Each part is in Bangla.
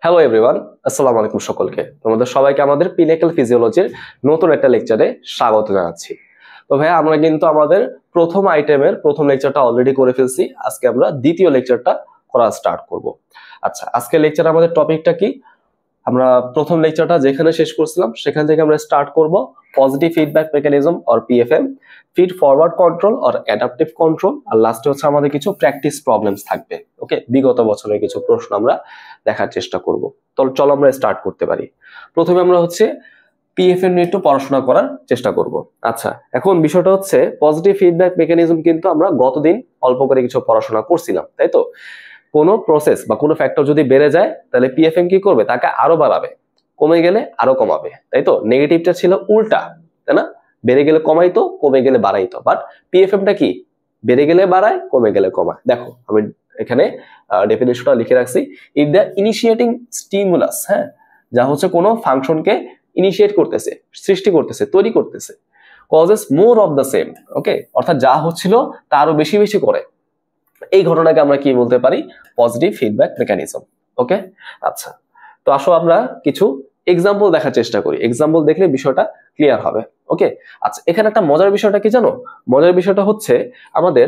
হ্যালো এভরিওয়ান, আসসালামু আলাইকুম সকলকে। তোমাদের সবাইকে আমাদের পিনেকল ফিজিওলজির নতুন একটা লেকচারে স্বাগত জানাচ্ছি। তো ভাইয়া আমরা কিন্তু আমাদের প্রথম আইটেমের প্রথম লেকচারটা অলরেডি করে ফেলছি। আজকে আমরা দ্বিতীয় লেকচারটা করা স্টার্ট করব। আচ্ছা, আজকে লেকচারে আমাদের টপিকটা কি? আমরা প্রথম লেকচারটা যেখানে শেষ করছিলাম সেখান থেকে আমরা স্টার্ট করব positive feedback mechanism or PFM, feed forward control or adaptive control, আর লাস্টে হচ্ছে আমাদের কিছু প্র্যাকটিস প্রবলেমস থাকবে। ওকে, বিগত বছরের কিছু প্রশ্ন আমরা দেখার চেষ্টা করব। তো চলো আমরা স্টার্ট করতে পারি। প্রথমে আমরা হচ্ছে পিএফএম নিয়ে একটু পড়াশোনা করার চেষ্টা করব। আচ্ছা, এখন বিষয়টা হচ্ছে পজিটিভ ফিডব্যাক মেকানিজম কিন্তু আমরা গতদিন অল্প করে কিছু পড়াশোনা করছিলাম, তাই তো? কোনো প্রসেস বা কোনো ফ্যাক্টর যদি বেড়ে যায় তাহলে পিএফএম কি করবে? তাকে আরো বাড়াবে, কমে গেলে আরো কমাবে, তাই তো? নেগেটিভটা ছিল উল্টা, তাই না? বেড়ে গেলে কমাইতো, কমে গেলে বাড়াইতো। বাট পিএফএমটা কি? বেড়ে গেলে বাড়ায়, কমে গেলে কমায়। দেখো আমি এখানে ডেফিনেশনটা লিখে রাখছি। ইফ দ্য ইনিশিয়েটিং স্টিমুলাস, হ্যাঁ, যা হচ্ছে কোনো ফাংশনকে ইনিশিয়েট করতেছে, সৃষ্টি করতেছে, তৈরি করতেছে, causes more of the same. Okay, অর্থাৎ যা হচ্ছিল তা আরো বেশি বেশি করে, এই ঘটনাকে আমরা কি বলতে পারি? Positive feedback mechanism. ওকে, আচ্ছা, তো আসো আমরা কিছু এক্সাম্পল দেখার চেষ্টা করি। এক্সাম্পল দেখলে বিষয়টা ক্লিয়ার হবে। ওকে, আচ্ছা, এখানে একটা মজার বিষয়টা কি জানো? মজার বিষয়টা হচ্ছে আমাদের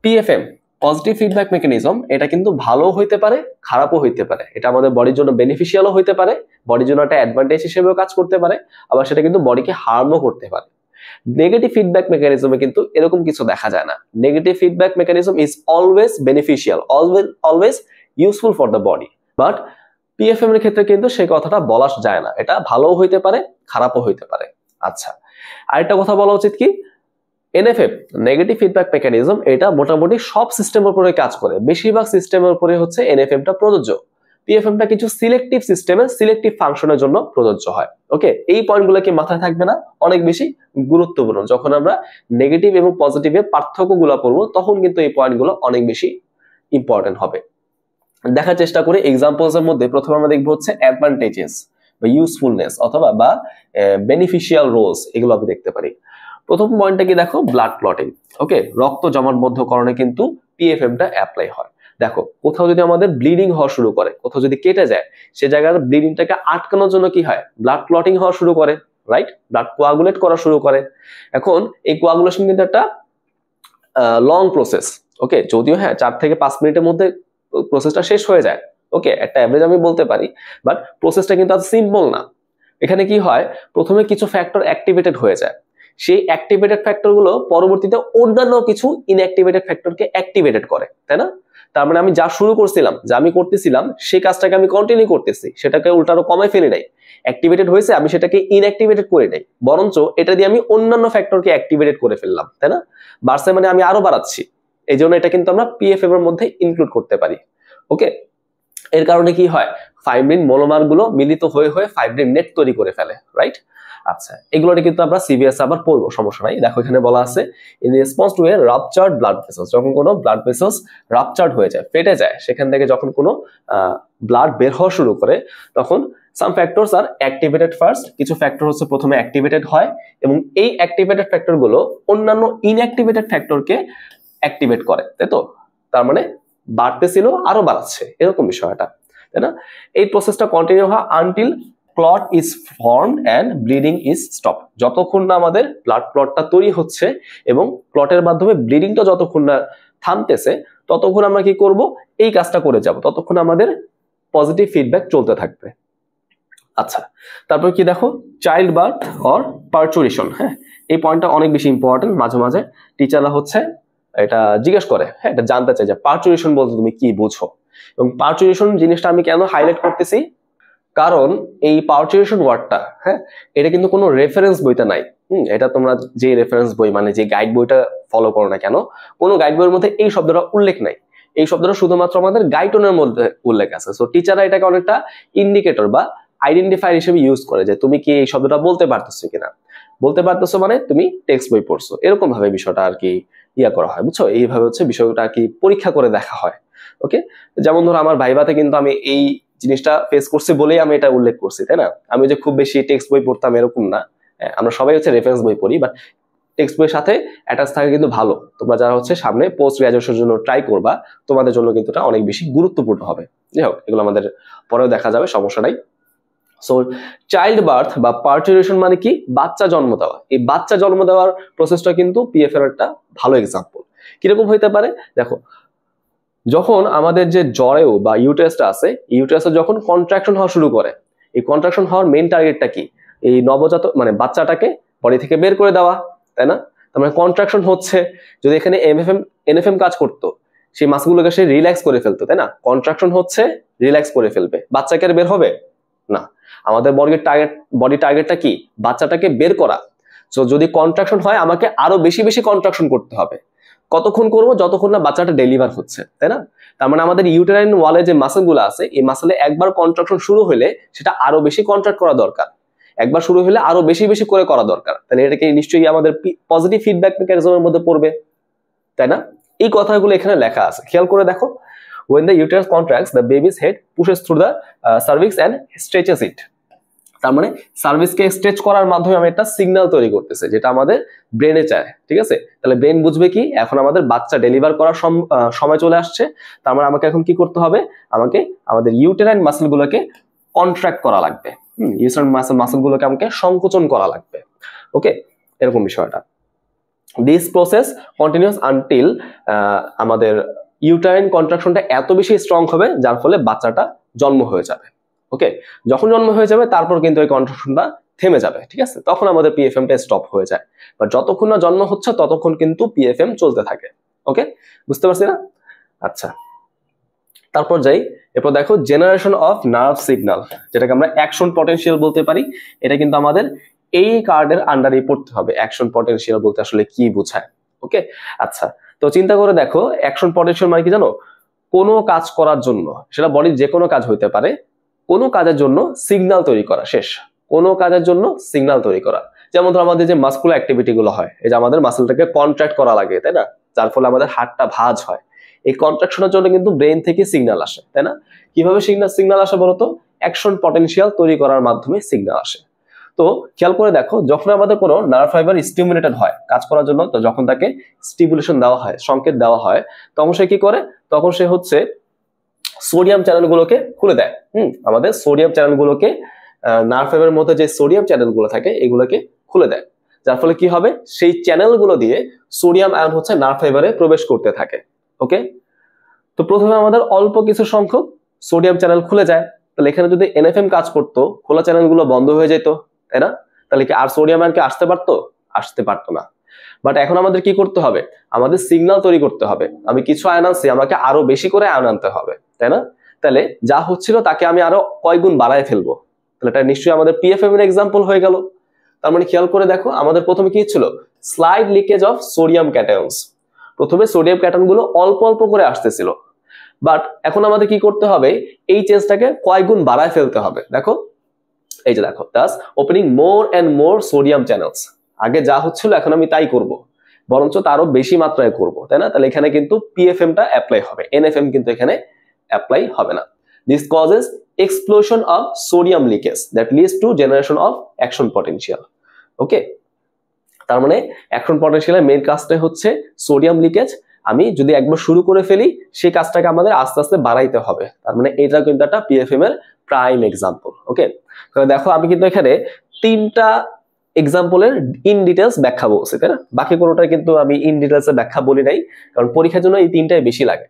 পিএফএম, পজিটিভ ফিডব্যাক মেকানিজম, এটা কিন্তু ভালো হইতে পারে, খারাপও হইতে পারে। এটা আমাদের বডির জন্য বেনিফিশিয়ালও হইতে পারে, বডির জন্য একটা অ্যাডভান্টেজ হিসেবেও কাজ করতে পারে, আবার সেটা কিন্তু বডিকে হার্মও করতে পারে। নেগেটিভ ফিডব্যাক মেকানিজমে কিন্তু এরকম কিছু দেখা যায় না। Negative feedback mechanism is always beneficial, always useful for the body. But PFM এর ক্ষেত্রে কিন্তু সেই কথাটা বলা যায় না। এটা ভালোও হইতে পারে, খারাপও হইতে পারে। আচ্ছা, আরেকটা কথা বলা উচিত কি, এনএফএফ, নেগেটিভ ফিডব্যাক মেকানিজম, এটা মোটামুটি সব সিস্টেমের উপরে কাজ করে। বেশিরভাগ সিস্টেমের উপরে হচ্ছে এনএফএফটা প্রযোজ্য। পিএফএমটা কিছু সিলেক্টিভ সিস্টেমের সিলেক্টিভ ফাংশনের জন্য প্রযোজ্য হয়। ওকে, এই পয়েন্টগুলো কি মাথায় থাকবে না? অনেক বেশি গুরুত্বপূর্ণ। যখন আমরা নেগেটিভ এবং পজিটিভের পার্থক্যগুলো পড়বো তখন কিন্তু এই পয়েন্টগুলো অনেক বেশি ইম্পর্টেন্ট হবে। দেখার চেষ্টা করি এক্সাম্পলস এর মধ্যে। প্রথমে আমরা দেখবো হচ্ছে অ্যাডভান্টেজেস বা ইউজফুলনেস অথবা বা বেনিফিশিয়াল রোলস, এগুলো আমি দেখতে পারি। প্রথম পয়েন্টটা কি দেখো, ব্লাড ক্লটিং। ওকে, রক্ত জমাটবদ্ধকরণে কিন্তু পিএফএমটা অ্যাপ্লাই হয়। দেখো, কোথাও যদি আমাদের ব্লিডিং হওয়া শুরু করে, কোথাও যদি কেটে যায়, সে জায়গার ব্লিডিংটাকে আটকানোর জন্য কি হয়? ব্লাড ক্লটিং হওয়া শুরু করে, রাইট? ব্লাড কোয়াগুলেট করা শুরু করে। এখন এই কোয়াগুলেশন কিন্তু একটা লং প্রসেস। ওকে, যদিও হ্যাঁ 4 থেকে 5 মিনিটের মধ্যে প্রসেসটা শেষ হয়ে যায়। ওকে, একটা অ্যাভারেজ আমি বলতে পারি, বাট প্রসেসটা কিন্তু আর সিম্পল না। এখানে কি হয়, প্রথমে কিছু ফ্যাক্টর অ্যাক্টিভেটেড হয়ে যায়, সেই অ্যাক্টিভেটেড ফ্যাক্টরগুলো পরবর্তীতে অন্যান্য কিছু ইনঅ্যাক্টিভেটেড ফ্যাক্টরকে অ্যাক্টিভেটেড করে, তাই না? তার মানে আমি যা শুরু করছিলাম, যা আমি করতেছিলাম, সেই কাজটাকে আমি কন্টিনিউ করতেছি, সেটাকে উল্টারও কমাই ফেলি নাই। অ্যাক্টিভেটেড হয়েছে, আমি সেটাকে ইনঅ্যাক্টিভেটেড করে নাই, বরঞ্চ এটা দিয়ে আমি অন্যান্য ফ্যাক্টরকে অ্যাক্টিভেটেড করে ফেললাম, তাই না? বাড়ছে মানে আমি আরো বাড়াচ্ছি। এই জন্য এটা কিন্তু আমরা পিএফএম এর মধ্যে ইনক্লুড করতে পারি। ওকে, এর কারণে কি হয়, ফাইব্রিন মনোমার গুলো মিলিত হয়ে হয়ে ফাইব্রিন নেট তৈরি করে ফেলে, রাইট? আচ্ছা, এগুলোটা কিন্তু আমরা সিভিএস আবার পড়বো, সমস্যা নাই। দেখো এখানে বলা আছে in response to A ruptured blood vessels, যখন কোনো ব্লাড ভেসেলস রাপচার্ড হয়ে যায়, ফেটে যায়, সেখান থেকে যখন কোনো ব্লাড বের হওয়া শুরু করে, তখন সাম ফ্যাক্টরস আর অ্যাক্টিভেটেড ফার্স্ট। কিছু ফ্যাক্টর হচ্ছে প্রথমে অ্যাক্টিভেটেড হয় এবং এই অ্যাক্টিভেটেড ফ্যাক্টর গুলো অন্যান্য ইনঅ্যাক্টিভেটেড ফ্যাক্টরকে অ্যাক্টিভেট করে, তাই তো? তার মানে বাড়তেছিল আরো বাড়াচ্ছে, এরকম বিষয়টা, তাই না? এই প্রসেসটা কন্টিনিউ হয় until clot is formed and bleeding is stop. যতক্ষণ না আমাদের ব্লাড ক্লটটা তৈরি হচ্ছে এবং ক্লটের মাধ্যমে ব্লিডিংটা যতক্ষণ না থামতেছে, ততক্ষণ আমরা কি করব? এই কাজটা করে যাব, ততক্ষণ আমাদের পজিটিভ ফিডব্যাক চলতে থাকবে। আচ্ছা, তারপর কি দেখো, চাইল্ড বার্থ অর পার্চুরেশন। হ্যাঁ, এই পয়েন্টটা অনেক বেশি ইম্পর্টেন্ট। মাঝে মাঝে টিচাররা হচ্ছে এটা জিজ্ঞেস করে, হ্যাঁ, এটা জানতে চাই যে পার্চুরেশন বলতে তুমি কি বুঝো। এবং পার্চুরেশন জিনিসটা আমি কেন হাইলাইট করতেছি, কারণ এই পার্চুরেশন ওয়ার্ডটা, হ্যাঁ, এটা কিন্তু কোনো রেফারেন্স বইতে নাই। এটা তোমরা যে রেফারেন্স বই মানে যে গাইড বইটা ফলো করো না কেন, কোনো গাইড বইয়ের মধ্যে এই শব্দটা উল্লেখ নাই। এই শব্দটা শুধুমাত্র আমাদের গাইডনের মধ্যে উল্লেখ আছে। সো টিচাররা এটাকে অনেকটা ইন্ডিকেটর বা আইডেন্টিফায়ার হিসেবে ইউজ করে যে তুমি কি এই শব্দটা বলতে পারতেছো কিনা। বলতে পারতেছো মানে তুমি টেক্সট বই পড়ছো, এরকম ভাবে বিষয়টা আর কি ইয়া করা হয়, বুঝছো? এইভাবে হচ্ছে বিষয়টা আর কি পরীক্ষা করে দেখা হয়। ওকে, যেমন ধরো আমার ভাইভাতে কিন্তু আমি এই জিনিসটা ফেস করছি বলেই আমি এটা উল্লেখ করছি, তাই না? আমি যে খুব বেশি টেক্সট বই পড়তাম এরকম না। আমরা সবাই হচ্ছে রেফারেন্স বই পড়ি, বাট টেক্সট বইয়ের সাথে অ্যাটাচ থাকা কিন্তু ভালো। তোমরা যারা হচ্ছে সামনে পোস্ট গ্রাজুয়েশনের জন্য ট্রাই করবা, তোমাদের জন্য কিন্তু এটা অনেক বেশি গুরুত্বপূর্ণ হবে। যাই হোক, এগুলো আমাদের পরেও দেখা যাবে, সমস্যা নাই। সো চাইল্ড বার্থ বা পার্চুরেশন মানে কি? বাচ্চা জন্ম দেওয়া। এই বাচ্চা জন্ম দেওয়ার প্রসেসটা কিন্তু পিএফ এর একটা ভালো এক্সাম্পল। কিরকম হইতে পারে? দেখো, যখন আমাদের যে জরায়ু বা ইউটেরাসটা আছে, ইউটেরাসে যখন কন্ট্রাকশন হওয়া শুরু করে, এই কন্ট্রাকশন হওয়ার মেইন টার্গেটটা কি? এই নবজাত মানে বাচ্চাটাকে বডি থেকে বের করে দেওয়া, তাই না? তার মানে কন্ট্রাকশন হচ্ছে, যদি এখানে এনএফএম কাজ করতো, সেই মাসগুলোকে সে রিল্যাক্স করে ফেলতো, তাই না? কন্ট্রাকশন হচ্ছে, রিল্যাক্স করে ফেলবে, বাচ্চাকে আর বের হবে না। আমাদের বডি টার্গেটটা কি? বাচ্চাটাকে বের করা। তো যদি কন্ট্রাকশন হয়, আমাকে আরো বেশি বেশি কন্ট্রাকশন করতে হবে। কতক্ষণ করবো? যতক্ষণ না বাচ্চাটা ডেলিভার হচ্ছে, তাই না? তার মানে আমাদের ইউটেরাইন ওয়ালে যে মাসলগুলো আছে, এই মাসলে একবার কন্ট্রাকশন শুরু হলে সেটা আরো বেশি কন্ট্রাক্ট করা দরকার, একবার শুরু হলে আরো বেশি বেশি করে করা দরকার। তাহলে এটাকে নিশ্চয়ই আমাদের পজিটিভ ফিডব্যাক মেকানিজমের মধ্যে পড়বে, তাই না? এই কথাগুলো এখানে লেখা আছে, খেয়াল করে দেখো। when the uterus contracts, the baby's head pushes through the cervix and stretches it. তার মানে সার্ভিসকে স্ট্রেচ করার মাধ্যমে আমি একটা সিগন্যাল তৈরি করতেছে, যেটা আমাদের ব্রেনে চায়, ঠিক আছে? তাহলে ব্রেন বুঝবে কি, এখন আমাদের বাচ্চা ডেলিভার করার সময় চলে আসছে। তার মানে আমাকে এখন কি করতে হবে? আমাকে আমাদের ইউটেরাইন মাসলগুলোকে কন্ট্রাক্ট করা লাগবে। ইউটেরাইন মাসলগুলোকে আমাকে সংকোচন করা লাগবে। ওকে, এরকম বিষয়টা। দিস প্রসেস কন্টিনিউস আনটিল আমাদের ইউটেরাইন কন্ট্রাকশনটা এত বেশি স্ট্রং হবে, যার ফলে বাচ্চাটা জন্ম হয়ে যাবে। ওকে, যখন জন্ম হয়ে যাবে তারপর কিন্তু এই কন্ট্রাকশনটা থেমে যাবে, ঠিক আছে? তখন আমাদের পিএফএমটা স্টপ হয়ে যায়। বাট যতক্ষণ না জন্ম হচ্ছে ততক্ষণ কিন্তু পিএফএম চলতে থাকে। ওকে, বুঝতে পারছি না? আচ্ছা, তারপর যাই। এরপর দেখো জেনারেশন অফ নার্ভ সিগন্যাল, যেটাকে আমরা অ্যাকশন পটেনশিয়াল বলতে পারি। এটা কিন্তু আমাদের এই কার্ডের আন্ডারে পড়তে হবে। অ্যাকশন পটেনশিয়াল বলতে আসলে কি বোঝায়? ওকে, আচ্ছা, তো চিন্তা করে দেখো, অ্যাকশন পটেনশিয়াল মানে কি জানো? কোনো কাজ করার জন্য, সেটা বডির যে কোনো কাজ হইতে পারে, কোনো কাজের জন্য সিগন্যাল তৈরি করা। শেষ, কোনো কাজের জন্য সিগন্যাল তৈরি করা। যেমন ধর আমাদের যে মাসকুলার অ্যাক্টিভিটি গুলো হয়, এই যে আমাদের মাসলটাকে কন্ট্রাক্ট করা লাগে, তাই না? যার ফলে আমাদের হাতটা ভাঁজ হয়। এই কন্ট্রাকশনের জন্য কিন্তু ব্রেন থেকে সিগন্যাল আসে, তাই না? কিভাবে সিগন্যাল আসে বলতো? অ্যাকশন পটেনশিয়াল তৈরি করার মাধ্যমে সিগন্যাল আসে। তো খেয়াল করে দেখো, যখন আমাদের কোনো নার্ভ ফাইবার স্টিমুলেটেড হয় কাজ করার জন্য, তো যখন তাকে স্টিমুলেশন দেওয়া হয়, সংকেত দেওয়া হয়, তখন সে কি করে? তখন সে হচ্ছে সোডিয়াম চ্যানেলগুলোকে খুলে দেয়। আমাদের সোডিয়াম চ্যানেলগুলোকে, নার্ভ ফাইবারের মধ্যে যে সোডিয়াম চ্যানেলগুলো থাকে, এগুলোকে খুলে দেয়। যার ফলে কি হবে? সেই চ্যানেলগুলো দিয়ে সোডিয়াম আয়ন হচ্ছে নার্ভ ফাইবারে প্রবেশ করতে থাকে। ওকে, তো প্রথমে আমাদের অল্প কিছু সংখ্যক সোডিয়াম চ্যানেল খুলে যায়। তাহলে এখানে যদি এনএফএম কাজ করতো, খোলা চ্যানেলগুলো বন্ধ হয়ে যেত, তাই না? তাহলে কি আর সোডিয়াম আয়ন কি আসতে পারতো? আসতে পারতো না। বাট এখন আমাদের কি করতে হবে? আমাদের সিগন্যাল তৈরি করতে হবে। আমি কিছু আয়ন আনছি, আমাকে আরো বেশি করে আয়ন আনতে হবে, তাই না? তাহলে যা হচ্ছিল তাকে আমি আরো কয় গুণ বাড়ায় ফেলবো। তাহলে এটা নিশ্চয়ই আমাদের পিএফএম এর এক্সাম্পল হয়ে গেল। তার মানে খেয়াল করে দেখো, আমাদের প্রথমে কি ছিল? Slide leakage of sodium cations. প্রথমে সোডিয়াম ক্যাটায়ন গুলো অল্প অল্প করে আসতেছিল, বাট এখন আমাদের কি করতে হবে? এই চেঞ্জটাকে কয় গুণ বাড়ায় ফেলতে হবে। দেখো, এই যে দেখো, thus opening more and more sodium channels. আগে যা হচ্ছিল এখন আমি তাই করব, বরঞ্চ তারও বেশি মাত্রায় করব, তাই না? তাহলে এখানে কিন্তু পিএফএমটা অ্যাপ্লাই হবে, এনএফএম কিন্তু এখানে অ্যাপ্লাই হবে না। This causes explosion of sodium leakage that leads to generation of action potential. Okay, তার মানে অ্যাকশন পটেনশিয়ালের মেইন কাজটাই হচ্ছে সোডিয়াম লিকেজ। আমি যদি একবার শুরু করে ফেলি, সেই কাজটাকে আমাদের আস্তে আস্তে বাড়াইতে হবে। তার মানে এটা কিন্তু একটা পিএফএম এর প্রাইম এক্সাম্পল। ওকে, তাহলে দেখো আমি কিন্তু এখানে 3টা এক্সাম্পলের ইন ডিটেলস ব্যাখ্যা বলছি, তাই না? বাকি কোনোটা কিন্তু আমি ইন ডিটেলসে ব্যাখ্যা বলি নাই, কারণ পরীক্ষার জন্য এই 3টাই বেশি লাগে।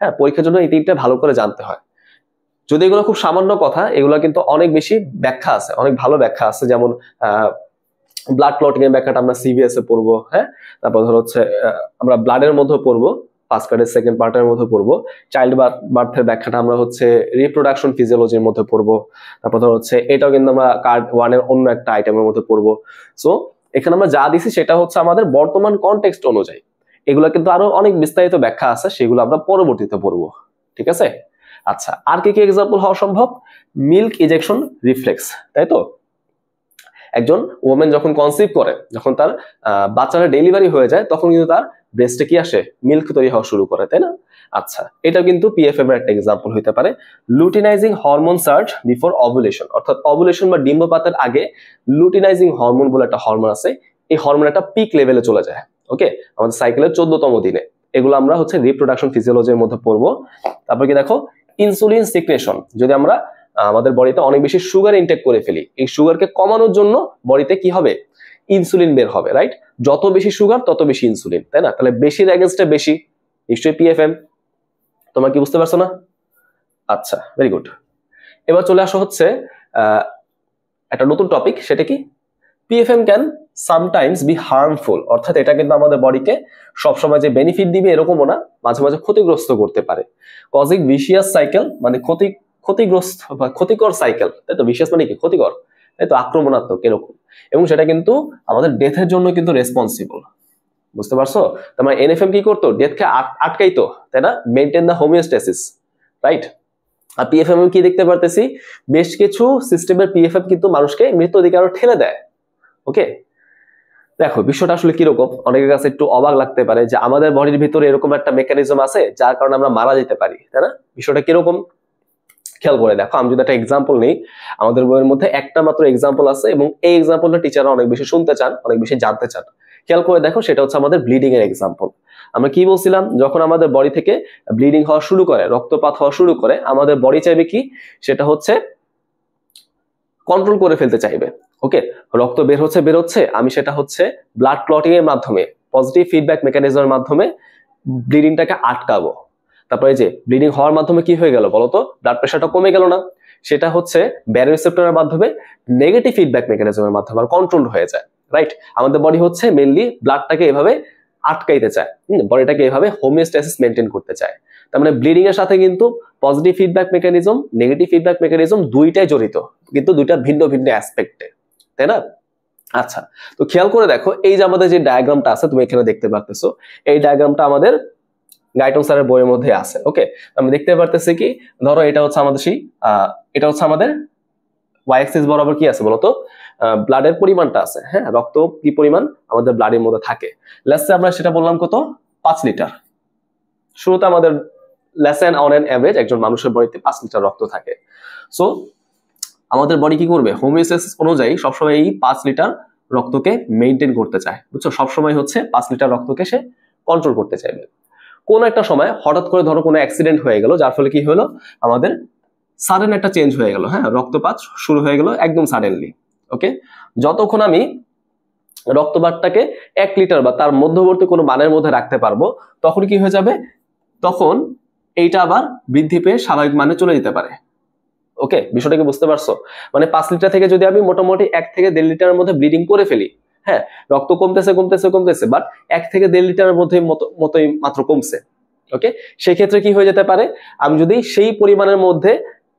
হ্যাঁ, পরীক্ষার জন্য এই 3টা ভালো করে জানতে হয়। যদি এগুলো খুব সামান্য কথা, এগুলো কিন্তু অনেক বেশি ব্যাখ্যা আছে, অনেক ভালো ব্যাখ্যা আছে। যেমন ব্লাড ক্লটিং এর ব্যাখ্যাটা আমরা সিভিএস এ পড়বো। হ্যাঁ, তারপর ধর হচ্ছে আমরা ব্লাডের মধ্যে পড়বো, ফার্স্ট পার্টের সেকেন্ড পার্টের মধ্যে পড়বো। চাইল্ড বার্থের ব্যাখ্যাটা আমরা হচ্ছে রিপ্রোডাকশন ফিজিওলজির মধ্যে পড়বো। তারপর ধর হচ্ছে এটাও কিন্তু আমরা কার্ড 1 এর অন্য একটা আইটেমের মধ্যে পড়বো। সো এখানে আমরা যা দিছি সেটা হচ্ছে আমাদের বর্তমান কনটেক্সট অনুযায়ী। এগুলো কিন্তু আরো অনেক বিস্তারিত ব্যাখ্যা আছে, সেগুলো আমরা পরবর্তীতে পড়বো। ঠিক আছে? আচ্ছা, আর কি কি এক্সাম্পল হওয়া সম্ভব? মিল্ক ইজেকশন রিফ্লেক্স, তাই তো? একজন ওমেন যখন কনসিভ করে, যখন তার বাচ্চাটা ডেলিভারি হয়ে যায়, তখন কিন্তু তার ব্রেস্টে কি আসে? মিল্ক তৈরি হওয়া শুরু করে, তাই না? আচ্ছা, এটা কিন্তু পিএফএম এর একটা এক্সাম্পল হতে পারে। Luteinizing hormone surge before ovulation, অর্থাৎ ওভুলেশন বা ডিম্বপাতের আগে লুটিনাইজিং হরমোন বলে একটা হরমোন আছে, এই হরমোন একটা পিক লেভেলে চলে যায়। ওকে, আমাদের সাইকেলের 14তম দিনে। এগুলো আমরা হচ্ছে রিপ্রোডাকশন ফিজিওলজির মধ্যে পড়বো। তারপর কি দেখো, ইনসুলিন সিক্রেশন। যদি আমরা আমাদের বডিতে অনেক বেশি সুগার ইনটেক করে ফেলি, এই সুগারকে কমানোর জন্য বডিতে কি হবে, ইনসুলিন বের হবে, রাইট? যত বেশি সুগার তত বেশি ইনসুলিন, তাই না? তাহলে বেশির এগেইনস্টে বেশি, নিশ্চয়ই পিএফএম। তোমরা কি বুঝতে পারছো না? আচ্ছা, ভেরি গুড। এবার চলে আসো হচ্ছে একটা নতুন টপিক, সেটা কি, PFM can sometimes be harmful. অর্থাৎ এটা কিন্তু আমাদের বডিকে সবসময় যে বেনিফিট দিবে এরকমও না, মাঝে মাঝে ক্ষতিগ্রস্ত করতে পারে। কজিং ভিশিয়াস সাইকেল, মানে ক্ষতিগ্রস্ত বা ক্ষতিকর সাইকেল, তাই তো? ভিশিয়াস মানে কি, ক্ষতিকর, তাই তো, আক্রমণাত্মক এরকম। এবং সেটা কিন্তু আমাদের ডেথের জন্য কিন্তু রেসপন্সিবল। বুঝতে পারছো? তার মানে এনএফএম কি করতো, ডেথকে আটকাইতো, তাই না? Maintain the homeostasis, right? আর পিএফএম কি দেখতে পারতেছি, বেশ কিছু সিস্টেমের পিএফএম কিন্তু মানুষকে মৃত্যুর দিকে আরো ঠেলে দেয়। ওকে, দেখো বিষয়টা আসলে কিরকম, অনেকের কাছে একটু অবাক লাগতে পারে যে আমাদের বডির ভিতরে এরকম একটা মেকানিজম আছে যার কারণে আমরা মারা যেতে পারি, তাই না? বিষয়টা কিরকম খেয়াল করে দেখো। আমি যদি একটা এক্সাম্পল নিই, আমাদের বইয়ের মধ্যে একটা মাত্র এক্সাম্পল আছে এবং এই এক্সাম্পলটা টিচাররা অনেক বেশি শুনতে চান, অনেক বেশি জানতে চান। খেয়াল করে দেখো, সেটা হচ্ছে আমাদের ব্লিডিং এর এক্সাম্পল। আমরা কি বলছিলাম, যখন আমাদের বডি থেকে ব্লিডিং হওয়া শুরু করে, রক্তপাত হওয়া শুরু করে, আমাদের বডি চাইবে কি, সেটা হচ্ছে কন্ট্রোল করে ফেলতে চাইবে। ওকে, রক্ত বের হচ্ছে, আমি সেটা হচ্ছে ব্লাড ক্লটিং এর মাধ্যমে, পজিটিভ ফিডব্যাক মেকানিজমের মাধ্যমে ব্লিডিংটাকে আটকাবো। তারপরে যে ব্লিডিং হওয়ার মাধ্যমে কি হয়ে গেল বলতো, ব্লাড প্রেশারটা কমে গেল না, সেটা হচ্ছে ব্যারোরিসেপ্টরের মাধ্যমে, নেগেটিভ ফিডব্যাক মেকানিজমের মাধ্যমে আর কন্ট্রোল হয়ে যায়, রাইট? আমাদের বডি হচ্ছে মেইনলি ব্লাডটাকে এভাবে আটকাইতে চায়, বডিটাকে এভাবে হোমিওস্ট্যাসিস মেনটেন করতে চায়। তার মানে ব্লিডিং এর সাথে কিন্তু positive feedback mechanism, negative feedback mechanism দুইটাই জড়িত, কিন্তু দুইটা ভিন্ন ভিন্ন অ্যাসপেক্টে, তাই না? আচ্ছা, তো খেয়াল করে দেখো, এই যে আমাদের যে ডায়াগ্রামটা আছে তুমি এখানে দেখতে পারতেছো, এই ডায়াগ্রামটা আমাদের গাইটন স্যারের বইয়ের মধ্যে আছে। ওকে, আমি দেখতে পারতেছি কি, ধরো এটা হচ্ছে আমাদের সেই এটা হচ্ছে আমাদের ওয়াই অ্যাক্সিস বরাবর কি আছে বলতো, ব্লাডের পরিমাণটা আছে। হ্যাঁ, রক্ত কি পরিমাণ আমাদের ব্লাডের মধ্যে থাকে, লেটস সে আমরা সেটা বললাম কত, 5 লিটার। শুরুতে আমাদের লেসেন অন এন এভারেজ একজন মানুষের বডিতে 5 লিটার রক্ত থাকে। সো আমাদের বডি কি করবে, হোমিওস্ট্যাসিস অনুযায়ী সবসময় এই 5 লিটার রক্তকে মেইনটেইন করতে চায়, বুঝছো? সবসময় হচ্ছে 5 লিটার রক্তকে সে কন্ট্রোল করতে চাইবে। কোন একটা সময় হঠাৎ করে ধরো কোনো অ্যাক্সিডেন্ট হয়ে গেল, যার ফলে কি হলো, আমাদের সাডেন একটা চেঞ্জ হয়ে গেল, হ্যাঁ, রক্তপাত শুরু হয়ে গেল একদম সাডেনলি। ওকে, যতক্ষণ আমি রক্তপাতটাকে 1 লিটার বা তার মধ্যবর্তী কোনো মানের মধ্যে রাখতে পারবো, তখন কি হয়ে যাবে, তখন এইটা আবার বৃদ্ধি পেয়ে স্বাভাবিক মানে চলে যেতে পারে। ওকে, বিষয়টা কি বুঝতে পারছো? মানে 5 লিটার থেকে যদি আমি মোটামুটি 1 থেকে 1.5 লিটারের মধ্যে ব্লিডিং করে ফেলি, হ্যাঁ, রক্ত কমতেছে, বাট 1 থেকে 1.5 লিটারের মতোই মাত্র কমছে। ওকে, সেই ক্ষেত্রে কি হয়ে যেতে পারে, আমি যদি সেই পরিমাণের মধ্যে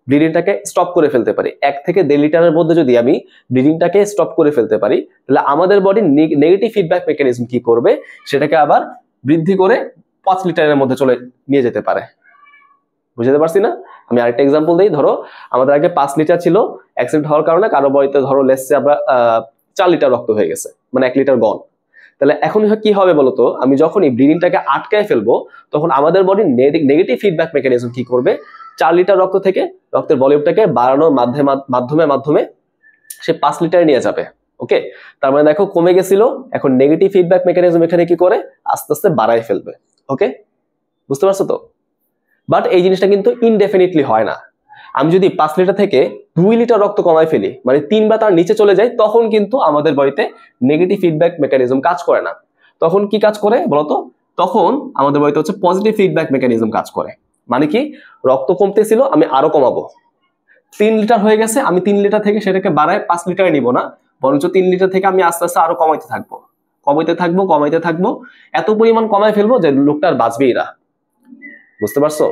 ব্লিডিংটাকে স্টপ করে ফেলতে পারি, 1 থেকে 1.5 লিটারের মধ্যে যদি আমি ব্লিডিংটাকে স্টপ করে ফেলতে পারি, তাহলে আমাদের বডির নেগেটিভ ফিডব্যাক মেকানিজম কি করবে, সেটাকে আবার বৃদ্ধি করে 5 লিটারের মধ্যে চলে নিয়ে যেতে পারে। বুঝতে পারছি না? আমি আরেকটা এক্সাম্পল দিই, ধরো আমাদের আগে 5 লিটার ছিল, অ্যাক্সিডেন্ট হওয়ার কারণে কারো বডিতে ধরো লেসে আমরা 4 লিটার রক্ত হয়ে গেছে, মানে 1 লিটার গন। তাহলে এখন কি হবে বলতো, আমি যখনই ব্লিডিংটাকে আটকায় ফেলবো, তখন আমাদের বডির নেগেটিভ ফিডব্যাক মেকানিজম কি করবে, 4 লিটার রক্ত থেকে রক্তের ভলিউমটাকে বাড়ানোর মাধ্যমে সে 5 লিটারে নিয়ে যাবে। ওকে, তার মানে দেখো কমে গেছিল, এখন নেগেটিভ ফিডব্যাক মেকানিজম এখানে কি করে, আস্তে আস্তে বাড়ায় ফেলবে। ওকে, বুঝতে পারছো তো? বাট এই জিনিসটা কিন্তু ইনডেফিনিটলি হয় না। আমি যদি 5 লিটার থেকে 2 লিটার রক্ত কমাই ফেলি, মানে 3 বা তার নিচে চলে যায়, তখন কিন্তু আমাদের বডিতে নেগেটিভ ফিডব্যাক মেকানিজম কাজ করে না। তখন কি কাজ করে বলতো, তখন আমাদের বডিতে হচ্ছে পজিটিভ ফিডব্যাক মেকানিজম কাজ করে। মানে কি, রক্ত কমতেছিল, আমি আরো কমাবো, 3 লিটার হয়ে গেছে, আমি 3 লিটার থেকে সেটাকে বাড়ায় 5 লিটারে নিব না, বরঞ্চ 3 লিটার থেকে আমি আস্তে আস্তে আরো কমাইতে থাকবো, এত পরিমাণ কমাই ফেলবো যে লোকটা আর বাঁচবেই না। বুঝতে পারছো?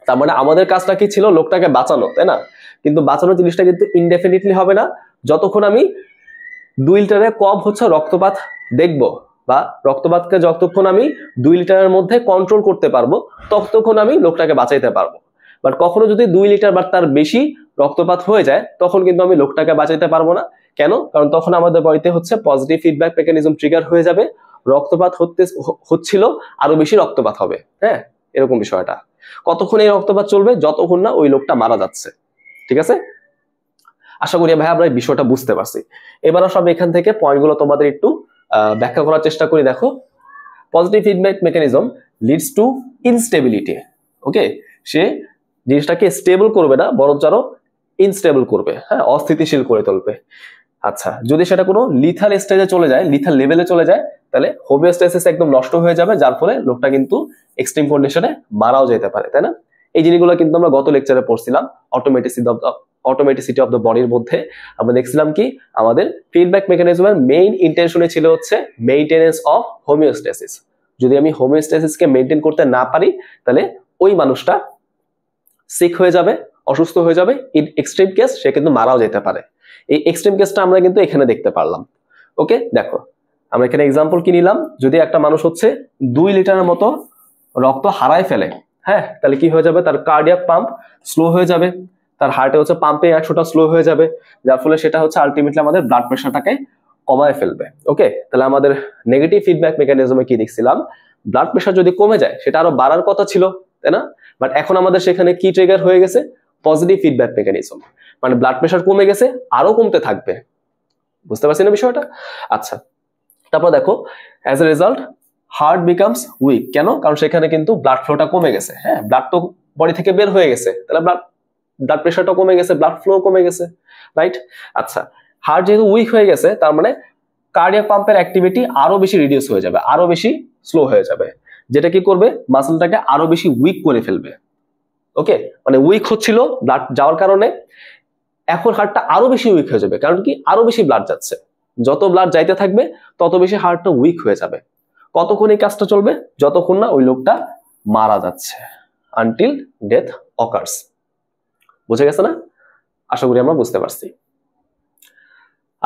তার মানে আমাদের কাজটা কি ছিল, লোকটাকে বাঁচানো, তাই না? কিন্তু বাঁচানোর জিনিসটা কিন্তু ইনডেফিনিটলি হবে না। যতক্ষণ আমি 2 লিটারে কম হচ্ছে রক্তপাত দেখবো, বা রক্তপাতকে যতক্ষণ আমি 2 লিটারের মধ্যে কন্ট্রোল করতে পারবো, ততক্ষণ আমি লোকটাকে বাঁচাইতে পারবো। বাট কখনো যদি 2 লিটার বা তার বেশি রক্তপাত হয়ে যায়, তখন কিন্তু আমি লোকটাকে বাঁচাইতে পারবো না। কেন? কারণ তখন আমাদের বডিতে হচ্ছে পজিটিভ ফিডব্যাক মেকানিজম ট্রিগার হয়ে যাবে, রক্তপাত হচ্ছিল, আরো বেশি রক্তপাত হবে। হ্যাঁ, এরকম বিষয়টা। কতক্ষণ এই রক্তপাত চলবে, যতক্ষণ না ওই লোকটা মারা যাচ্ছে। ঠিক আছে? আশা করি ভাই আমরা এই বিষয়টা বুঝতে পারছি। এবার সব এখান থেকে পয়েন্টগুলো তোমাদের একটু ব্যাখ্যা করার চেষ্টা করি। দেখো, positive feedback mechanism leads to instability. Okay, সে জিনিসটাকে স্টেবল করবে না, বরঞ্চ আরো ইনস্টেবল করবে, হ্যাঁ, অস্থিতিশীল করে তুলবে। আচ্ছা, যদি সেটা কোনো লিথাল স্টেজে চলে যায়, লিথাল লেভেলে চলে যায়, তাহলে হোমিওস্ট্যাসিস একদম নষ্ট হয়ে যাবে, যার ফলে লোকটা কিন্তু এক্সট্রিম কন্ডিশনে মারাও যেতে পারে, তাই না? এই জিনিসগুলো কিন্তু আমরা গত লেকচারে পড়ছিলাম, অটোমেটিসিটি অফ দ্য বডির মধ্যে আমরা দেখছিলাম কি আমাদের ফিডব্যাক মেকানিজমের মেইন ইন্টেনশনে ছিল হচ্ছে মেইনটেনেন্স অফ হোমিওস্ট্যাসিস। যদি আমি হোমিওস্ট্যাসিসকে মেইনটেইন করতে না পারি, তাহলে ওই মানুষটা সিক হয়ে যাবে, অসুস্থ হয়ে যাবে, ইন এক্সট্রিম কেস সে কিন্তু মারাও যেতে পারে। এই এক্সট্রিম কেসটা আমরা কিন্তু এখানে দেখতে পারলাম। ওকে, দেখো আমরা এখানে এক্সাম্পল কি নিলাম, যদি একটা মানুষ হচ্ছে 2 লিটারের মতো রক্ত হারায় ফেলে, হ্যাঁ, তাহলে কি হয়ে যাবে, তার কার্ডিয়াক পাম্প স্লো হয়ে যাবে, তার হার্টে হচ্ছে পাম্পিং অ্যাকশনটা স্লো হয়ে যাবে, যার ফলে সেটা হচ্ছে আলটিমেটলি আমাদের ব্লাড প্রেশারটাকে কমায় ফেলবে। ওকে, তাহলে আমাদের নেগেটিভ ফিডব্যাক মেকানিজমে কি দেখছিলাম, ব্লাড প্রেশার যদি কমে যায় সেটা আরো বাড়ার কথা ছিল, তাই না? বাট এখন আমাদের সেখানে কি ট্রিগার হয়ে গেছে, পজিটিভ ফিডব্যাক মেকানিজম, মানে ব্লাড প্রেশার কমে গেছে, আরো কমতে থাকবে। বুঝতে পারছি না বিষয়টা? আচ্ছা, তারপর দেখো, as a result heart becomes weak. কেন? কারণ সেখানে কিন্তু ব্লাড ফ্লোটা কমে গেছে, হ্যাঁ, ব্লাড তো বডি থেকে বের হয়ে গেছে, তাহলে ব্লাড প্রেশারটা কমে গেছে, ব্লাড ফ্লো কমে গেছে, রাইট? আচ্ছা, হার্ট যেহেতু উইক হয়ে গেছে, তার মানে কার্ডিয়াক পাম্পের অ্যাক্টিভিটি আরো বেশি রিডিউস হয়ে যাবে, আরো বেশি স্লো হয়ে যাবে, যেটা কি করবে, মাসলটাকে আরো বেশি উইক করে ফেলবে। ওকে, মানে উইক হচ্ছিল ব্লাড যাওয়ার কারণে, এখন হার্টটা আরো বেশি উইক হয়ে যাবে, কারণ কি আরো বেশি ব্লাড যাচ্ছে, যত ব্লাড যাইতে থাকবে তত বেশি হার্টটা উইক হয়ে যাবে। কতক্ষণ এই কাজটা চলবে? যতক্ষণ না ওই লোকটা মারা যাচ্ছে, আনটিল ডেথ অকার্স। বুঝে গেছে না? আশা করি আমরা বুঝতে পারছি।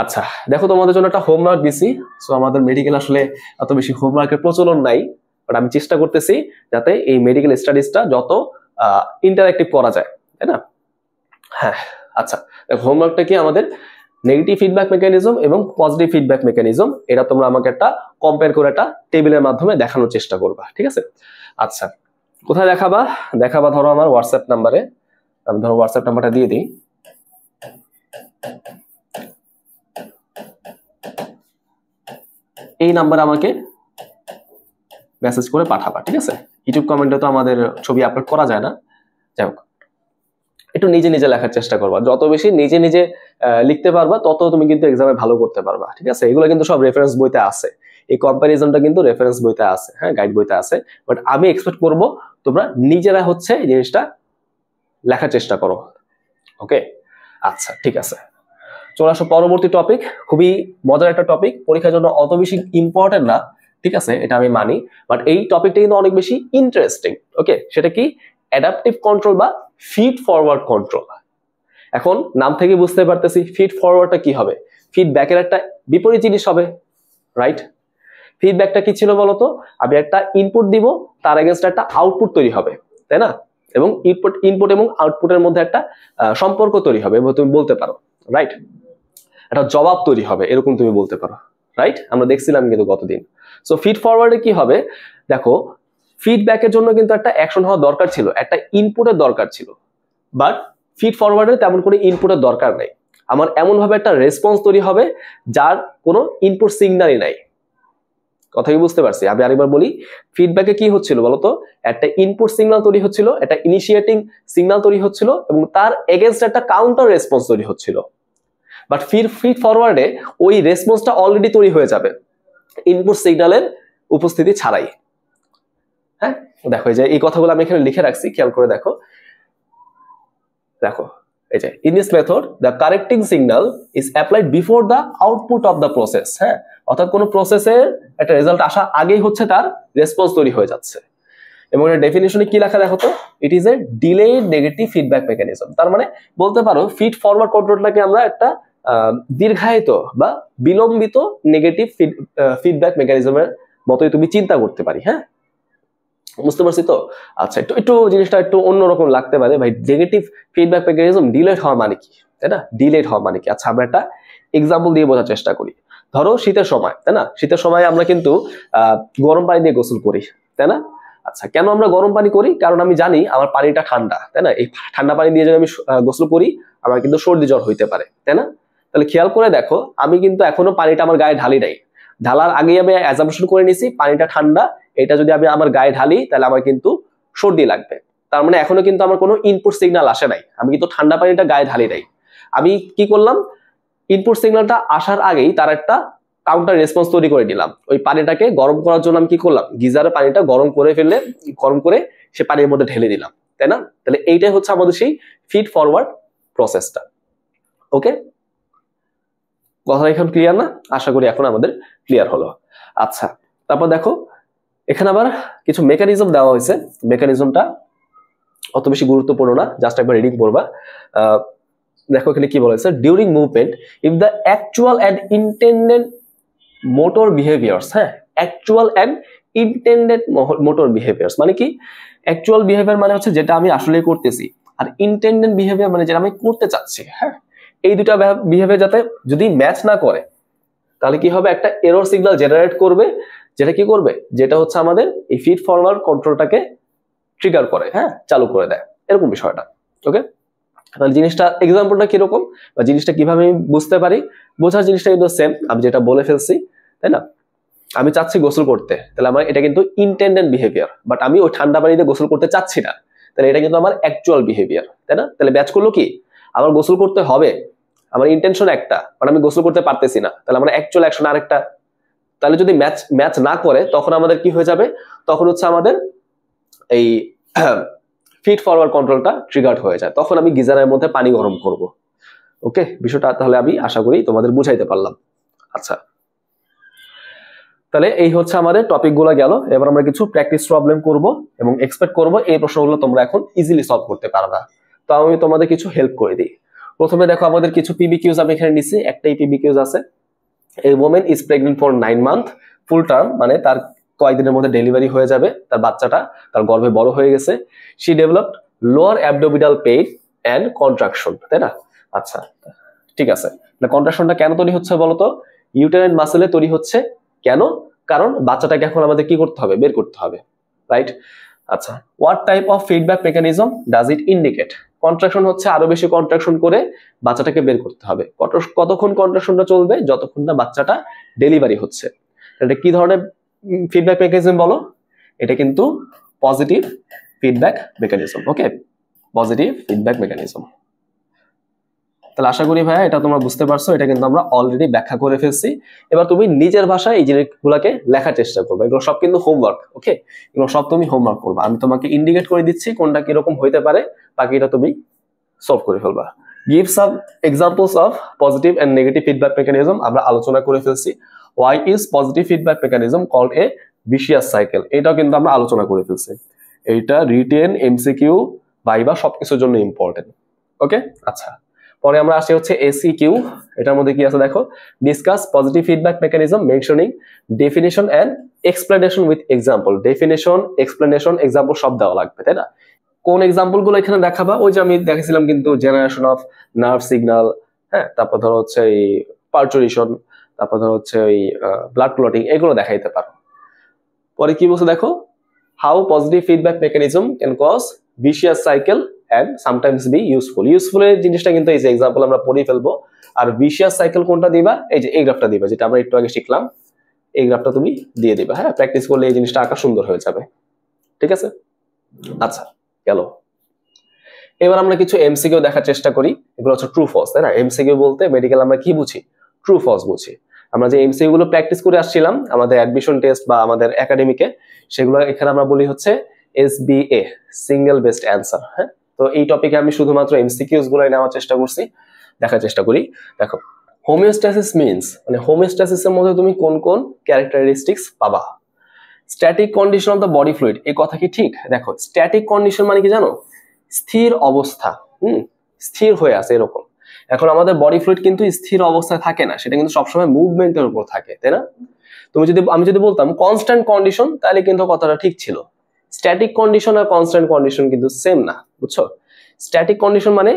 আচ্ছা, দেখো তোমাদের জন্য একটা হোমওয়ার্ক দিছি। সো আমাদের মেডিকেল আসলে এত বেশি হোমওয়ার্কের প্রচলন নাই, বাট আমি চেষ্টা করতেছি যাতে এই মেডিকেল স্টাডিজটা যত ইন্টারঅ্যাক্টিভ করা যায়, তাই না? হ্যাঁ, আচ্ছা, হোমওয়ার্কটা কি, আমাদের নেগেটিভ ফিডব্যাক মেকানিজম এবং পজিটিভ ফিডব্যাক মেকানিজম, এটা তোমরা আমাকে একটা কম্পেয়ার করে একটা টেবিলের মাধ্যমে দেখানোর চেষ্টা করবা, ঠিক আছে? আচ্ছা, কোথায় দেখাবা ধরো আমার হোয়াটসঅ্যাপ নাম্বারে। আমি ধরো হোয়াটসঅ্যাপ নাম্বারটা দিয়ে দিই। এই নাম্বারে আমাকে মেসেজ করে পাঠাবা, ঠিক আছে? ইউটিউব কমেন্টে তো আমাদের ছবি আপলোড করা যায় না, যাই হোক, একটু নিজে নিজে লেখার চেষ্টা করবা। যত বেশি নিজে নিজে লিখতে পারবা, তত তুমি কিন্তু এক্সামে ভালো করতে পারবা, ঠিক আছে? এগুলো কিন্তু সব রেফারেন্স বইতে আছে, এই কম্পারিজনটা কিন্তু রেফারেন্স বইতে আছে, হ্যাঁ, গাইড বইতে আছে। বাট আমি এক্সপেক্ট করব তোমরা নিজেরা হচ্ছে এই জিনিসটা লেখার চেষ্টা করো। ওকে, আচ্ছা, ঠিক আছে, চলে আসো পরবর্তী টপিক। খুবই মজার একটা টপিক, পরীক্ষার জন্য অত বেশি ইম্পর্টেন্ট না, ঠিক আছে, এটা আমি মানি, বাট এই টপিকটা কিন্তু অনেক বেশি ইন্টারেস্টিং। ওকে, সেটা কি, অ্যাডাপটিভ কন্ট্রোল বা ফিড ফরওয়ার্ড কন্ট্রোল। এখন নাম থেকে বুঝতে পারতেছি ফিড ফরওয়ার্ডটা কি হবে, ফিডব্যাকের একটা বিপরীত জিনিস হবে, রাইট? ফিডব্যাকটা কি ছিল বলতো, আমি একটা ইনপুট দিব, তার এগেইনস্ট একটা আউটপুট তৈরি হবে, তাই না? এবং ইনপুট এবং আউটপুটের মধ্যে একটা সম্পর্ক তৈরি হবে, তুমি বলতে পারো, রাইট? একটা জবাব তৈরি হবে, এরকম তুমি বলতে পারো, রাইট? আমরা দেখছিলাম কিন্তু গতদিন। সো ফিড ফরওয়ার্ডে কি হবে, দেখো, ফিডব্যাকের জন্য কিন্তু একটা অ্যাকশন হওয়া দরকার ছিল, একটা ইনপুটের দরকার ছিল, বাট ফিড ফরওয়ার্ডে তেমন কোনো ইনপুটের দরকার নেই। আমার এমন ভাবে একটা রেসপন্স তৈরি হবে যার কোনো ইনপুট সিগন্যালই নাই। কথা কি বুঝতে পারছি? আমি আরেকবার বলি, ফিডব্যাকে কি হচ্ছিল বলতো, একটা ইনপুট সিগন্যাল তৈরি হচ্ছিল, একটা ইনিশিয়েটিং সিগন্যাল তৈরি হচ্ছিল, এবং তার এগেইনস্ট একটা কাউন্টার রেসপন্স তৈরি হচ্ছিল। বাট ফিড ফরওয়ার্ডে ওই রেসপন্সটা অলরেডি তৈরি হয়ে যাবে ইনপুট সিগন্যালের উপস্থিতি ছাড়াই। হ্যাঁ, দেখো এই যে এই কথাগুলো আমি এখানে লিখে রাখছি, খেয়াল করে দেখো। এই যে in this method the correcting signal is applied before the output of the process. হ্যাঁ, অর্থাৎ কোনো প্রসেসের একটা রেজাল্ট আসা আগেই হচ্ছে তার রেসপন্স তৈরি হয়ে যাচ্ছে। এবং এর ডেফিনিশনে কি লেখা দেখো তো, it is a delayed negative feedback mechanism. তার মানে বলতে পারো ফিড ফরওয়ার্ড কন্ট্রোলটাকে আমরা একটা দীর্ঘায়িত বা বিলম্বিত নেগেটিভ ফিডব্যাক মেকানিজমের মতোই তুমি চিন্তা করতে পারি। হ্যাঁ, বুঝতে পারছি তো? আচ্ছা, একটু জিনিসটা একটু অন্যরকম লাগতে পারে ভাই, নেগেটিভ ফিডব্যাক মেকানিজম ডিলেড হওয়া মানে কি, তাই না? ডিলেড হওয়া মানে কি? আচ্ছা, আমরা একটা এক্সাম্পল দিয়ে বোঝার চেষ্টা করি। ধরো শীতের সময়, তাই না? শীতের সময় আমরা কিন্তু গরম পানি দিয়ে গোসল করি, তাই না? আচ্ছা, কেন আমরা গরম পানি করি? কারণ আমি জানি আমার পানিটা ঠান্ডা, তাই না? এই ঠান্ডা পানি দিয়ে যদি আমি গোসল করি আমার কিন্তু সর্দি জ্বর হইতে পারে, তাই না? তাহলে খেয়াল করে দেখো, আমি কিন্তু এখনো পানিটা আমার গায়ে ঢালি নাই। ঢালার আগেই আমি অ্যাজাম্পশন করে নিছি পানিটা ঠান্ডা, এটা যদি আমি আমার গায়ে ঢালি তাহলে আমার কিন্তু সর্দি লাগবে। তার মানে এখনো কিন্তু আমার কোনো ইনপুট সিগন্যাল আসে নাই, আমি কিন্তু ঠান্ডা পানিটা গায়ে ঢালি নাই। আমি কি করলাম, ইনপুট সিগন্যালটা আসার আগেই তার একটা কাউন্টার রেসপন্স তৈরি করে নিলাম। ওই পানিটাকে গরম করার জন্য আমি কি করলাম, গিজারে পানিটা গরম করে সে পানির মধ্যে ঢেলে দিলাম, তাই না? তাহলে এইটাই হচ্ছে আমাদের সেই ফিড ফরওয়ার্ড প্রসেসটা। ওকে, কথা এখন ক্লিয়ার না? আশা করি এখন আমাদের ক্লিয়ার হলো। আচ্ছা, তারপর দেখো এখানে আবার কিছু মেকানিজম দেওয়া হয়েছে। মেকানিজমটা অত বেশি গুরুত্বপূর্ণ না, জাস্ট একবার রিডিং করবা। দেখো এখানে কি বলেছে, during movement if the actual and intended motor behaviors, হ্যাঁ, actual and intended motor behaviors মানে কি? অ্যাকচুয়াল বিহেভিয়ার মানে হচ্ছে যেটা আমি আসলে করতেছি, আর ইন্টেন্ডেড বিহেভিয়ার মানে যেটা আমি করতে চাচ্ছি। হ্যাঁ, এই দুটা বিহেভিয়ার যাতে যদি ম্যাচ না করে তাহলে কি হবে, একটা এরর সিগন্যাল জেনারেট করবে, যেটা কি করবে, যেটা হচ্ছে আমাদের এই ফিড ফরওয়ার্ড কন্ট্রোলটাকে ট্রিগার করে, হ্যাঁ, চালু করে দেয়, এরকম বিষয়টা। ওকে, তাহলে জিনিসটা এক্সাম্পলটা কিরকম বা জিনিসটা কিভাবে আমি বুঝতে পারি? বোঝার জিনিসটা কিন্তু সেম, আমি যেটা বলে ফেলছি, তাই না? আমি চাচ্ছি গোসল করতে, তাহলে আমার এটা কিন্তু ইন্টেন্ডেড বিহেভিয়ার, বাট আমি ওই ঠান্ডা পানিতে গোসল করতে চাচ্ছি না, তাহলে এটা কিন্তু আমার অ্যাকচুয়াল বিহেভিয়ার, তাই না? তাহলে ব্যাচ করলো কি, আমার গোসল করতে হবে, আমার ইন্টেনশন একটা, বাট আমি গোসল করতে পারতেছি না, তাহলে আমার অ্যাকচুয়াল অ্যাকশন আরেকটা। তাহলে যদি ম্যাচ না করে তখন আমাদের কি হয়ে যাবে, তখন হচ্ছে আমাদের এই ফিড ফরওয়ার্ড কন্ট্রোলটা ট্রিগার্ড হয়ে যায়, তখন আমি গিজারের মধ্যে পানি গরম করব। ওকে, বিষয়টা তাহলে আমি আশা করি তোমাদের বুঝাইতে পারলাম। আচ্ছা, তাহলে এই হচ্ছে আমাদের টপিকগুলো গেল। এবার আমরা কিছু প্র্যাকটিস প্রবলেম করব এবং এক্সপেক্ট করব এই প্রশ্নগুলো তোমরা এখন ইজিলি সলভ করতে পারবা। তো আমি তোমাদের কিছু হেল্প করে দিই। প্রথমে দেখো আমাদের কিছু পিবিকিউজ আমি এখানে নিছি, একটাই পিবিকিউজ আছে। এই women is pregnant for 9 month full term, মানে তার কয়েকদিনের মধ্যে ডেলিভারি হয়ে যাবে, তার বাচ্চাটা তার গর্ভে বড় হয়ে গেছে। She developed lower abdominal pain and contraction, তাই না? আচ্ছা, ঠিক আছে। কন্ট্রাকশনটা কেন তৈরি হচ্ছে বলতো? ইউটেরাইন মাসেলে তৈরি হচ্ছে। কেন? কারণ বাচ্চাটাকে এখন আমাদের কি করতে হবে, বের করতে হবে, রাইট? আচ্ছা, what type of feedback mechanism does it indicate? Contraction হচ্ছে আরো বেশি কন্ট্রাকশন করে বাচ্চাটাকে বের করতে হবে। কতক্ষণ কন্ট্রাকশনটা চলবে? যতক্ষণ না বাচ্চাটা ডেলিভারি হচ্ছে। এটা কি ধরনের ফিডব্যাক মেকানিজম বলো? এটা কিন্তু পজিটিভ ফিডব্যাক মেকানিজম। ওকে, পজিটিভ ফিডব্যাক মেকানিজম। তাহলে আশা করি ভাইয়া এটা তোমরা বুঝতে পারছো, এটা কিন্তু আমরা অলরেডি ব্যাখ্যা করে ফেলছি। এবার তুমি নিজের ভাষায় এই জিনিসগুলোকে লেখার চেষ্টা করবে, এগুলো সব কিন্তু হোমওয়ার্ক। ওকে, এগুলো সব তুমি হোমওয়ার্ক করবা, আমি তোমাকে ইন্ডিকেট করে দিচ্ছি কোনটা কিরকম হইতে পারে, বাকিটা তুমি সলভ করে ফেলবা। Give some examples of positive and negative feedback mechanism আমরা আলোচনা করে ফেলছি। Why is positive feedback mechanism called a vicious cycle, এটাও কিন্তু আমরা আলোচনা করে ফেলছি। এইটা রিটেন, এমসিকিউ, ভাইবা সবকিছুর জন্য ইম্পর্টেন্ট। ওকে, আচ্ছা, পরে আমরা আসি হচ্ছে এসিকিউ। এটার মধ্যে কি আছে দেখো, discuss positive feedback mechanism mentioning definition and explanation with example. Definition, explanation, example সব দেওয়া লাগবে, তাই না? কোন এক্সাম্পল গুলো এখানে দেখাবা? ওই যে আমি দেখেছিলাম কিন্তু, জেনারেশন অফ নার্ভ সিগন্যাল, হ্যাঁ, তারপর ধরো হচ্ছে এই পার্চুরেশন, তারপর ধরো হচ্ছে ওই ব্লাড ক্লটিং, এগুলো দেখাইতে পারো। পরে কি বলছে দেখো, how positive feedback mechanism can cause vicious cycle and sometimes be useful. Useful এর জিনিসটা কিন্তু এই যে এক্সাম্পল আমরা পড়ে ফেলবো। আর ভিশিয়াস সাইকেল কোনটা দিবা? এই যে এই গ্রাফটা দিবা, যেটা আমরা একটু আগে শিখলাম, এই গ্রাফটা তুমি দিয়ে দিবা। হ্যাঁ, প্র্যাকটিস করলে এই জিনিসটা আঁকা সুন্দর হয়ে যাবে, ঠিক আছে? আচ্ছা, গেল। এবার আমরা কিছু এমসিকিউ দেখার চেষ্টা করি। এগুলো হচ্ছে ট্রু ফলস, তাই না? এমসিকিউ বলতে মেডিকেল আমরা কি বুঝি? ট্রু ফলস বুঝি। আমরা যে এমসিকিউ গুলো প্র্যাকটিস করে আসছিলাম আমাদের অ্যাডমিশন টেস্ট বা আমাদের একাডেমিকে, সেগুলো এখানে আমরা বলি হচ্ছে SBA, সিঙ্গেল বেস্ট অ্যান্সার। হ্যাঁ, তো এই টপিকে আমি শুধুমাত্র এমসিকিউস গুলো নেওয়ার চেষ্টা করছি, দেখার চেষ্টা করি। দেখো, হোমিওস্ট্যাসিস মিন্স, মানে হোমিওস্ট্যাসিসের মধ্যে তুমি কোন কোন ক্যারেক্টারিস্টিক্স পাবা? Static condition of the body fluid, এই কথা কি ঠিক? দেখো, স্ট্যাটিক কন্ডিশন মানে কি জানো? স্থির অবস্থা, স্থির হয়ে আছে এরকম। এখন আমাদের বডি ফ্লুইড কিন্তু স্থির অবস্থায় থাকে না, সেটা কিন্তু সবসময় মুভমেন্টের উপর থাকে, তাই না? আমি যদি বলতাম কনস্ট্যান্ট কন্ডিশন, তাহলে কিন্তু কথাটা ঠিক ছিল। স্ট্যাটিক কন্ডিশন আর কনস্ট্যান্ট কন্ডিশন কিন্তু সেম না, বুঝছো? স্ট্যাটিক কন্ডিশন মানে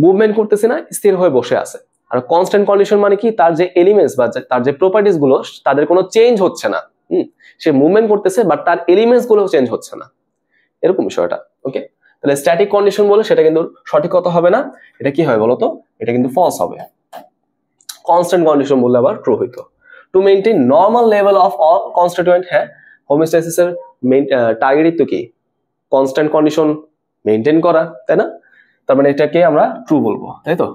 মুভমেন্ট করতেছে না, স্থির হয়ে বসে আছে। আর কনস্ট্যান্ট কন্ডিশন মানে কি, তার যে এলিমেন্টস বা তার যে প্রপার্টিস গুলো, তাদের কোনো চেঞ্জ হচ্ছে না। সে মুভমেন্ট করতেছে বাট তার এলিমেন্টস গুলো চেঞ্জ হচ্ছে না, এরকম বিষয়টা। ওকে, তাহলে স্ট্যাটিক কন্ডিশন বলে সেটা কিন্তু সঠিক কথা হবে না, এটা কি হয় বলতো, এটা কিন্তু ফলস হবে। কনস্ট্যান্ট কন্ডিশন বললে আবার ট্রু হইতো। To maintain normal level of all constituent, হ্যাঁ হোমিওস্ট্যাসিসের টার্গেটই তো কি কনস্ট্যান্ট কন্ডিশন মেইনটেইন করা, তাই না? তার মানে এটাকে আমরা ট্রু বলবো, তাই তো?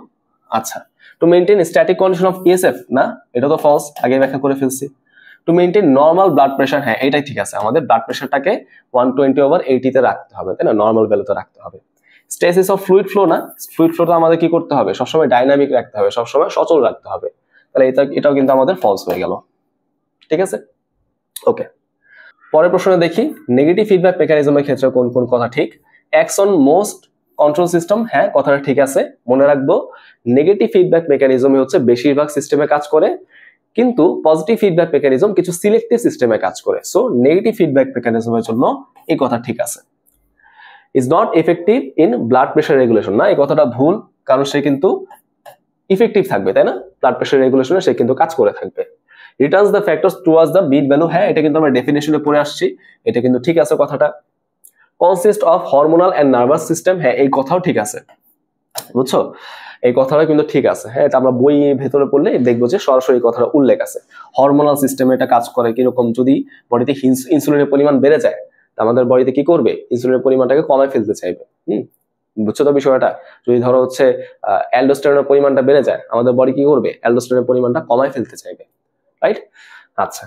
আচ্ছা, to maintain static condition of ইএসএফ, না এটা তো ফলস, আগে ব্যাখ্যা করে ফেলছি। To maintain normal blood pressure, হ্যাঁ এটাই ঠিক আছে, আমাদের ব্লাড প্রেশারটাকে 120/80 তে রাখতে হবে, তাই না? নর্মাল ভ্যালুতে রাখতে হবে। স্টেসিস অফ ফ্লুইড ফ্লো, না ফ্লুইড ফ্লোটা আমাদের কি করতে হবে, সবসময় ডাইনামিক রাখতে হবে, সবসময় সচল রাখতে হবে, তাহলে এটাও কিন্তু আমাদের ফলস হয়ে গেল, ঠিক আছে? ওকে, পরের প্রশ্নে দেখি নেগেটিভ ফিডব্যাক মেকানিজমের ক্ষেত্রে কোন কোন কথা ঠিক। Acts on most control system, হ্যাঁ কথাটা ঠিক আছে। মনে রাখবো নেগেটিভ ফিডব্যাক মেকানিজমই হচ্ছে বেশিরভাগ সিস্টেমে কাজ করে, কিন্তু পজিটিভ ফিডব্যাক মেকানিজম কিছু সিলেক্টিভ সিস্টেমে কাজ করে। সো নেগেটিভ ফিডব্যাক মেকানিজমের জন্য এই কথা ঠিক আছে। Is not effective in blood pressure regulation, না এই কথাটা ভুল, কারণ সে কিন্তু ইফেক্টিভ থাকবে, তাই না? ব্লাড প্রেশার রেগুলেশনে সে কিন্তু কাজ করে থাকবে। Returns the factors towards the mid value, হ্যাঁ এটা কিন্তু আমরা ডেফিনেশনে পড়ে আসছি, এটা কিন্তু ঠিক আছে কথাটা। Consist of hormonal and nervous system, হ্যাঁ এই কথাও ঠিক আছে, বুঝছো? এই কথাটা কিন্তু ঠিক আছে, হ্যাঁ এটা আমরা বই ভেতরে পড়লে দেখবো যে সরাসরি কথাটা উল্লেখ আছে। হরমোনাল সিস্টেমে এটা কাজ করে কিরকম, যদি বডিতে ইনসুলিনের পরিমাণ বেড়ে যায়, আমাদের বডিতে কি করবে, ইনসুলিনের পরিমাণটাকে কমায় ফেলতে চাইবে। বুঝছো তো বিষয়টা? যদি ধরো হচ্ছে অ্যালডোস্টেরনের পরিমাণটা বেড়ে যায়, আমাদের বডি কি করবে, অ্যালডোস্টেরনের পরিমাণটা কমায় ফেলতে চাইবে, রাইট? আচ্ছা,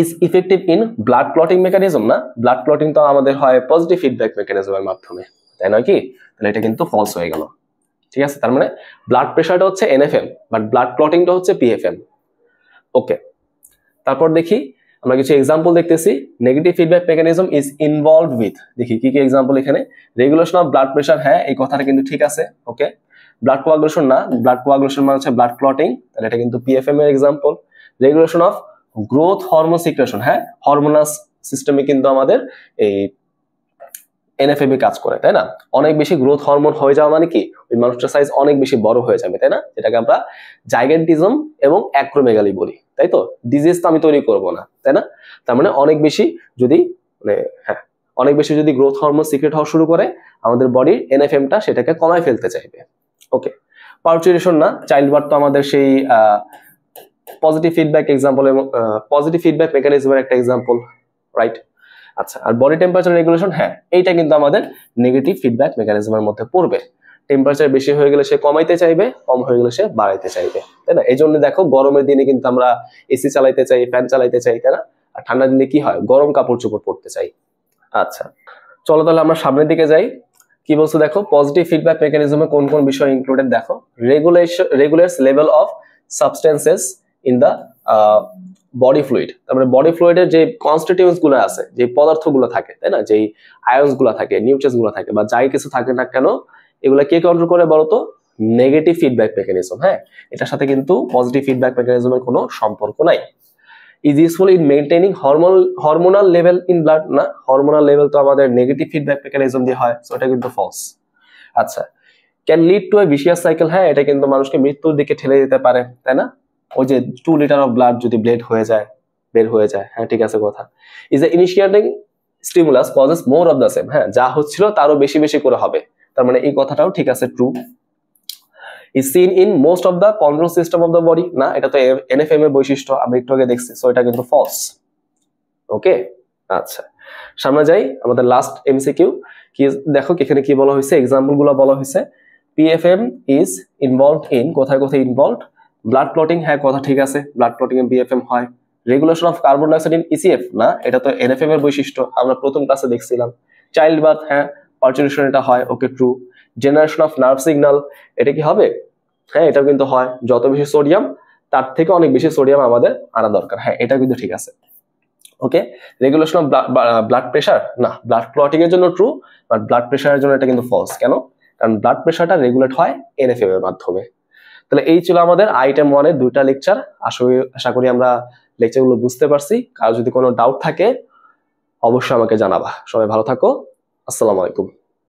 is effective in blood clotting mechanism, না ব্লাড ক্লটিং তো আমাদের হয় পজিটিভ ফিডব্যাক মেকানিজমের মাধ্যমে, তাই নয় কি? তাহলে এটা কিন্তু ফলস হয়ে গেল, ঠিক আছে? তার মানে ব্লাড প্রেশারটা হচ্ছে এনএফএম বাট ব্লাড ক্লটিংটা হচ্ছে পিএফএম। ওকে, তারপর দেখি আমরা কিছু এক্সাম্পল দেখতেছি। Negative feedback mechanism is involved with, দেখি কি কি এক্সাম্পল এখানে। রেগুলেশন অফ ব্লাড প্রেশার, হ্যাঁ এই কথাটা কিন্তু ঠিক আছে। ওকে, ব্লাড কোয়াগুলেশন, না ব্লাড কোয়াগুলেশন মানে হচ্ছে ব্লাড ক্লটিং, তাহলে এটা কিন্তু পিএফএম এর example. Regulation of growth hormone secretion, হ্যাঁ হরমোনাল সিস্টেমে কিন্তু আমাদের এই এনএফএম কাজ করে, তাই না? অনেক বেশি গ্রোথ হরমোন হয়ে যাওয়া মানে কি, ওই মানুষটার সাইজ অনেক বেশি বড় হয়ে যাবে, তাই না? যেটাকে আমরা জাইগেন্টিজম এবং অ্যাক্রোমেগালি বলি, তাই তো? ডিজিজ তো আমি তৈরি করব না, তাই না? তার মানে অনেক বেশি যদি অনেক বেশি যদি গ্রোথ হরমোন সিক্রেট হওয়া শুরু করে, আমাদের বডির এনএফএমটা সেটাকে কমায় ফেলতে চাইবে। ওকে, পার্চুরেশন, না চাইল্ড বার্থ তো আমাদের সেই পজিটিভ ফিডব্যাক এক্সাম্পল এবং পজিটিভ ফিডব্যাক মেকানিজমের একটা এক্সাম্পল, রাইট? আচ্ছা, আর বডি টেম্পারেচার রেগুলেশন, হ্যাঁ এইটা কিন্তু আমাদের নেগেটিভ ফিডব্যাক মেকানিজমের মধ্যে পড়বে। টেম্পারেচার বেশি হয়ে গেলে সে কমাইতে চাইবে, কম হয়ে গেলে সে বাড়াইতে চাইবে, তাই না? এই জন্য দেখো গরমের দিনে কিন্তু আমরা এসি চালাইতে চাই, ফ্যান চালাইতে চাই, তাই না? আর ঠান্ডার দিনে কি হয়, গরম কাপড় চোপড় পরতে চাই। আচ্ছা, চলো তাহলে আমরা সামনের দিকে যাই। কি বলছো দেখো, পজিটিভ ফিডব্যাক মেকানিজমে কোন কোন বিষয় ইনক্লুডেড দেখো। Regulates level of substances in the body fluid, তারপরে বডি ফ্লুইডের যে কনস্টিটিউয়েন্টস গুলো আছে, যে পদার্থগুলো থাকে, তাই না, যেই আয়ন্স গুলো থাকে, নিউট্রিয়েন্টস গুলো থাকে, বা যাই কিছু থাকে না কেন, এগুলা কে কন্ট্রোল করে বলতো? নেগেটিভ ফিডব্যাক মেকানিজম, হ্যাঁ এটার সাথে কিন্তু পজিটিভ ফিডব্যাক মেকানিজমের কোনো সম্পর্ক নাই। Is useful in maintaining hormonal level in blood, না হরমোনাল লেভেল তো আমাদের নেগেটিভ ফিডব্যাক মেকানিজম দিয়ে হয়, সো এটা কিন্তু ফলস। আচ্ছা, can lead to A vicious cycle, হ্যাঁ এটা কিন্তু মানুষকে মৃত্যুর দিকে ঠেলে দিতে পারে, তাই না? ওই যে 2 লিটার অফ ব্লাড যদি বের হয়ে যায়, হ্যাঁ ঠিক আছে কথা। Is a initiating stimulus causes more of the same, হ্যাঁ যা হচ্ছিল তারও বেশি বেশি করে হবে, তার মানে এই কথাটাও ঠিক আছে, true. Is seen in most of the control system of the body, না এটা তো এনএফএম এর বৈশিষ্ট্য, আমি একটু আগে দেখছি, সো এটা কিন্তু ফলস। ওকে, আচ্ছা সামনে যাই, আমাদের লাস্ট এমসিকিউ। কি দেখো এখানে কি বলা হয়েছে, এক্সাম্পল গুলো বলা হয়েছে। পিএফএম ইজ ইনভলভড ইন, কোথায় কোথায় ইনভলভড? ব্লাড ক্লটিং, হ্যাঁ কথা ঠিক আছে, ব্লাড ক্লটিং এ পিএফএম হয়। Regulation of carbon dioxide in ECF, না এটা তো এনএফএম এর বৈশিষ্ট্য, আমরা প্রথম ক্লাসে দেখছিলাম। চাইল্ড বার্থ, হ্যাঁ পার্চুরেশন এটা হয়, okay true. Generation of nerve signal, এটা কি হবে? হ্যাঁ এটাও কিন্তু হয়, যত বেশি সোডিয়াম তার থেকে অনেক বেশি সোডিয়াম আমাদের আনা দরকার, হ্যাঁ এটা কিন্তু ঠিক আছে। ওকে, রেগুলেশন অফ ব্লাড প্রেশার, না ব্লাড ক্লটিং এর জন্য ট্রু, বাট ব্লাড প্রেশারের জন্য এটা কিন্তু ফলস। কেন? কারণ ব্লাড প্রেশারটা রেগুলেট হয় এনএফএম এর মাধ্যমে। তাহলে এই ছিল আমাদের আইটেম 1 এর 2টা লেকচার। আশা করি আমরা লেকচারগুলো বুঝতে পারছি। কারো যদি কোনো ডাউট থাকে অবশ্যই আমাকে জানাবা। সবাই ভালো থাকো, আসসালামু আলাইকুম।